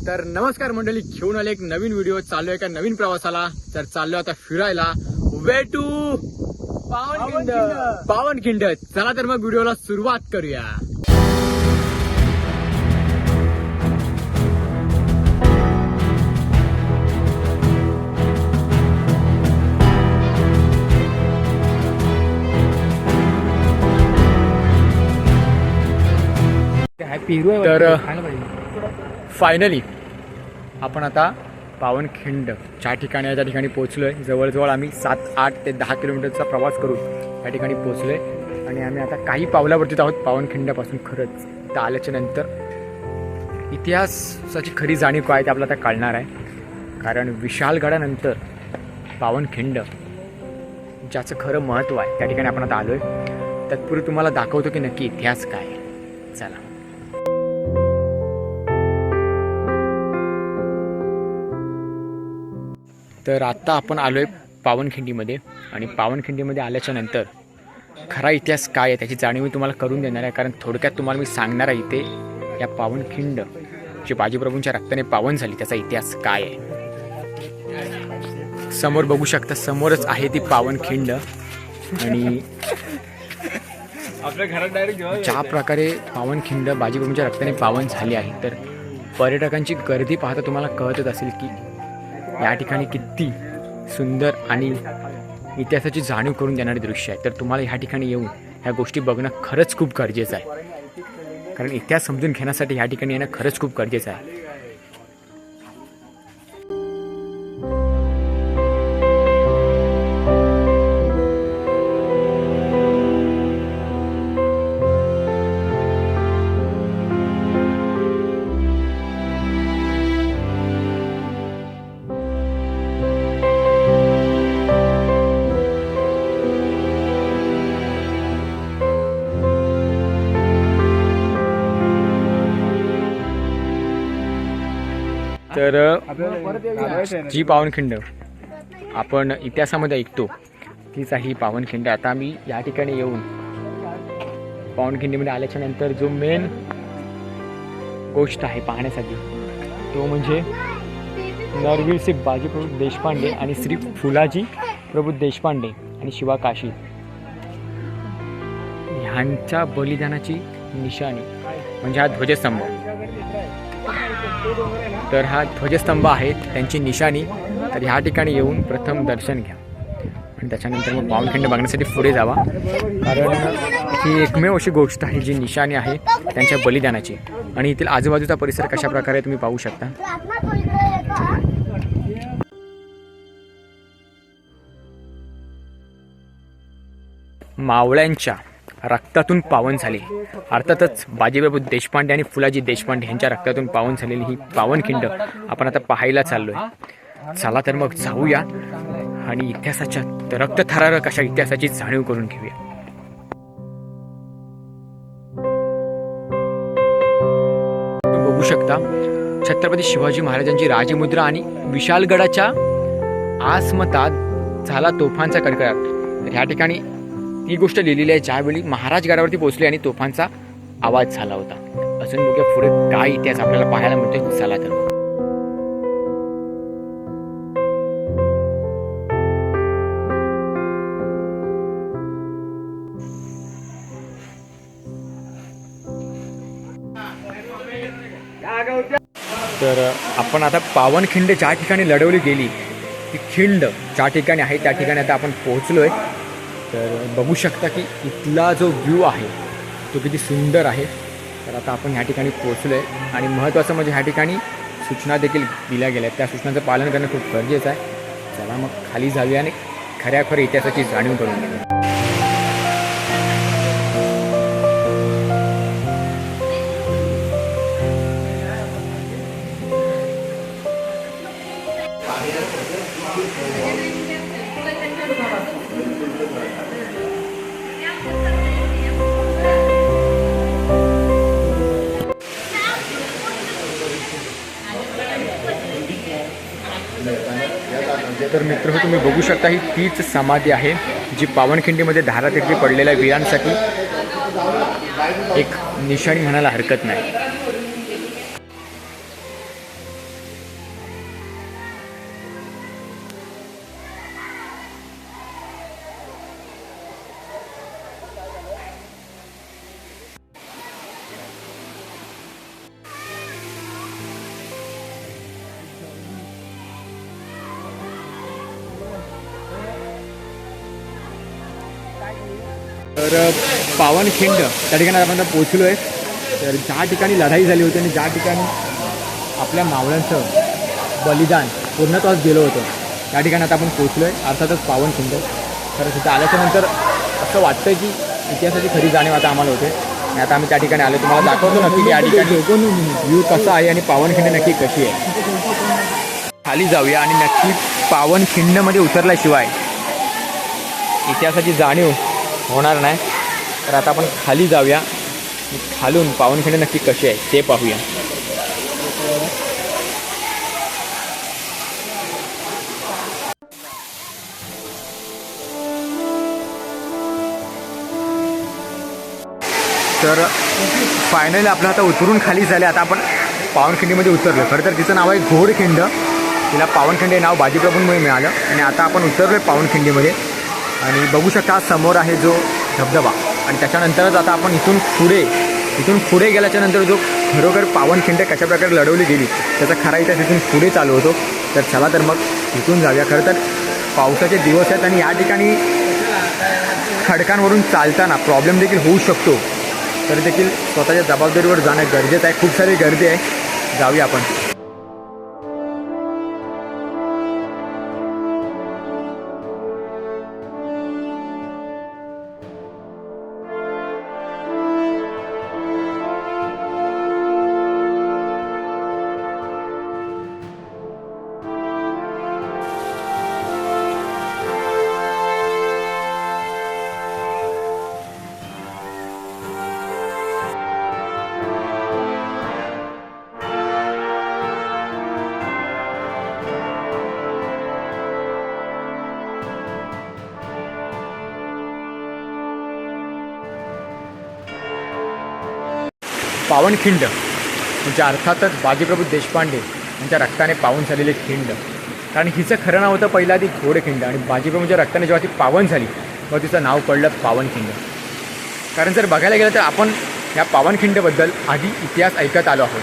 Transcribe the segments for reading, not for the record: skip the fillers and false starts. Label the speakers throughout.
Speaker 1: तर नमस्कार मंडळी, घेऊन आले एक नवीन व्हिडिओ. चालू आहे एका नवीन प्रवासाला. तर चाललो आता फिरायला वे टू पावनखिंड. चला तर मग व्हिडिओला सुरुवात करूया. तर फायनली आपण आता पावनखिंडच्या ठिकाणी या ठिकाणी पोहोचलोय. जवळजवळ आम्ही 7-8 ते 10 किलोमीटरचा प्रवास करून या ठिकाणी पोहोचलोय आणि आम्ही आता काही पावलावरतीच आहोत पावनखिंडापासून. खरंच तर आल्याच्या नंतर इतिहासाची खरी जाणीव काय ते आपल्याला आता कळणार आहे. कारण विशालगडानंतर पावनखिंड ज्याचं खरं महत्त्व आहे त्या ठिकाणी आपण आता आलोय. तत्पूर्वी तुम्हाला दाखवतो की नक्की इतिहास काय आहे. चला. तर आत्ता आपण आलो आहे पावनखिंडीमध्ये आणि पावनखिंडीमध्ये आल्याच्या नंतर खरा इतिहास काय आहे त्याची जाणीव मी तुम्हाला करून देणार आहे. कारण थोडक्यात तुम्हाला मी सांगणार आहे इथे या पावनखिंड जी बाजीप्रभूंच्या रक्ताने पावन झाली त्याचा इतिहास काय आहे. समोर बघू शकता, समोरच आहे ती पावनखिंड. आणि
Speaker 2: आपल्या घरात डायरेक्ट
Speaker 1: ज्या प्रकारे पावनखिंड बाजीप्रभूंच्या रक्ताने पावन झाली आहे तर पर्यटकांची गर्दी पाहता तुम्हाला कळतच असेल की या ठिकाणी किती सुंदर आणि इतिहासाची जाणीव करून देणारे दृश्य आहे. तर तुम्हाला ह्या ठिकाणी येऊन ह्या गोष्टी बघणं खरंच खूप गरजेचं आहे. कारण इतिहास समजून घेण्यासाठी ह्या ठिकाणी येणं खरंच खूप गरजेचं आहे. तर जी पावनखिंड आपण इतिहासामध्ये ऐकतो तीच आहे ही पावनखिंड. आता आम्ही या ठिकाणी येऊन पावनखिंडीमध्ये आल्याच्या नंतर जो मेन गोष्ट आहे पाहण्यासाठी तो म्हणजे नरवीर सिंग बाजी प्रभू देशपांडे आणि श्री फुलाजी प्रभू देशपांडे आणि शिवा काशी ह्यांच्या बलिदानाची निशाणी म्हणजे हा ध्वजस्तंभ. तर हा ध्वजस्तंभ आहे त्यांची निशाणी. तर ह्या ठिकाणी येऊन प्रथम दर्शन घ्या आणि त्याच्यानंतर मग पावनखिंड बघण्यासाठी पुढे जावा. कारण ही एकमेव अशी गोष्ट आहे जी निशाणी आहे त्यांच्या बलिदानाची. आणि येथील आजूबाजूचा परिसर कशा प्रकारे तुम्ही पाहू शकता. मावळ्यांच्या रक्तातून पावन झाली. अर्थातच बाजीप्रभू देशपांडे आणि फुलाजी देशपांडे यांच्या रक्तातून पावन झालेली ही पावनखिंड आपण आता पाहायला चाललोय. चला तर मग जाऊया आणि इतिहासाच्या रक्तथरारक अशा इतिहासाची जाणीव करून घेऊया. बघू शकता छत्रपती शिवाजी महाराजांची राजमुद्रा आणि विशालगडाच्या आसमतात झाला तोफांचा कडकडाट. ह्या ठिकाणी ही गोष्ट लिहिलेली आहे ज्यावेळी महाराज गडावरती पोहोचले आणि तोफांचा आवाज झाला होता. अजून बघूया पुढे काय इतिहास आपल्याला पाहायला मिळतोय. चला तर. तर आपण आता पावनखिंड ज्या ठिकाणी लढवली गेली ती खिंड ज्या ठिकाणी आहे त्या ठिकाणी आता आपण पोहोचलोय. तर बघू शकता की इथला जो व्ह्यू आहे तो किती सुंदर आहे. तर आता आपण ह्या ठिकाणी पोहोचलो आहे आणि महत्त्वाचं म्हणजे ह्या ठिकाणी सूचना देखील दिल्या गेल्या आहेत. त्या सूचनांचं पालन करणं खूप गरजेचं आहे. चला मग खाली जाऊया आणि खऱ्याखुऱ्या इतिहासाची जाणीव करून घेऊया. तर मित्र हो, तुम्ही बघू शकता ही तीच समाधी आहे जी पावनखिंडीमध्ये धारातीर्थी पडलेल्या वीरांसाठी एक निशाणी म्हणायला हरकत नाही. तर पावनखिंड त्या ठिकाणी आपण आता पोचलो आहे. तर ज्या ठिकाणी लढाई झाली होती आणि ज्या ठिकाणी आपल्या मावळ्यांचं बलिदान पूर्णत्वास गेलं होतं त्या ठिकाणी आता आपण पोचलो आहे. अर्थातच पावनखिंड. तर तिथं आल्याच्यानंतर असं वाटतं की इतिहासाची खरी जाणीव आता आम्हाला होते. आणि आता आम्ही त्या ठिकाणी आलो. तुम्हाला दाखवतो नक्की की या ठिकाणी व्ह्यू कसा आहे आणि पावनखिंड नक्की कशी आहे. खाली जाऊया आणि नक्की पावनखिंडमध्ये उतरल्याशिवाय इतिहासाची जाणीव होणार नाही. तर आता आपण खाली जाऊया. खालून पावनखिंड नक्की कशी आहे ते पाहूया. तर फायनली आपलं आता उतरून खाली झाले. आता आपण पावनखिंडीमध्ये उतरलो. खरं तर तिचं नाव आहे घोडखिंड. तिला पावनखिंड हे नाव बाजीप्रभूंमुळे मिळालं. आणि आता आपण उतरलो आहे पावनखिंडीमध्ये. आणि बघू शकता समोर आहे जो धबधबा. आणि त्याच्यानंतरच आता आपण इथून पुढे गेल्याच्यानंतर जो खरोखर पावनखिंड कशाप्रकारे लढवली गेली त्याचा खरा इतिहास इथून पुढे चालू होतो. तर चला तर मग इथून जाऊया. खरं तर पावसाचे दिवस आहेत आणि या ठिकाणी खडकांवरून चालताना प्रॉब्लेम देखील होऊ शकतो. तर देखील स्वतःच्या जबाबदारीवर जाणं गरजेचं आहे. खूप सारी गर्दी आहे. जाऊया आपण. पावनखिंड म्हणजे अर्थातच बाजीप्रभू देशपांडे यांच्या रक्ताने पावन झालेली खिंड. कारण हिचं खरं नाव होतं पहिला आधी घोडखिंड आणि बाजीप्रभूंच्या रक्ताने जेव्हा ती पावन झाली तेव्हा तिचं नाव पडलं पावनखिंड. कारण जर बघायला गेलं तर आपण या पावनखिंडबद्दल आधी इतिहास ऐकत आलो आहोत.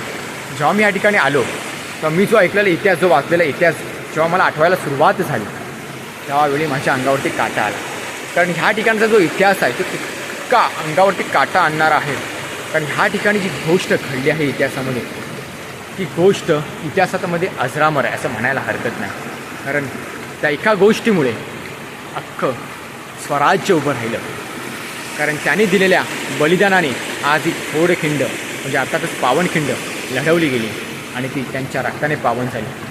Speaker 1: जेव्हा मी या ठिकाणी आलो तेव्हा मी जो ऐकलेला इतिहास, जो वाचलेला इतिहास जेव्हा मला आठवायला सुरुवात झाली त्यावेळी माझ्या अंगावरती काटा आला. कारण ह्या ठिकाणचा जो इतिहास आहे तो इतका अंगावरती काटा आणणारा आहे. कारण ह्या ठिकाणी जी गोष्ट घडली आहे इतिहासामध्ये ती गोष्ट इतिहासामध्ये अजरामर आहे असं म्हणायला हरकत नाही. कारण त्या एका गोष्टीमुळे अख्खं स्वराज्य उभं राहिलं. कारण त्याने दिलेल्या बलिदानाने आज ही घोडखिंड म्हणजे अर्थातच पावनखिंड लढवली गेली आणि ती त्यांच्या रक्ताने पावन झाली.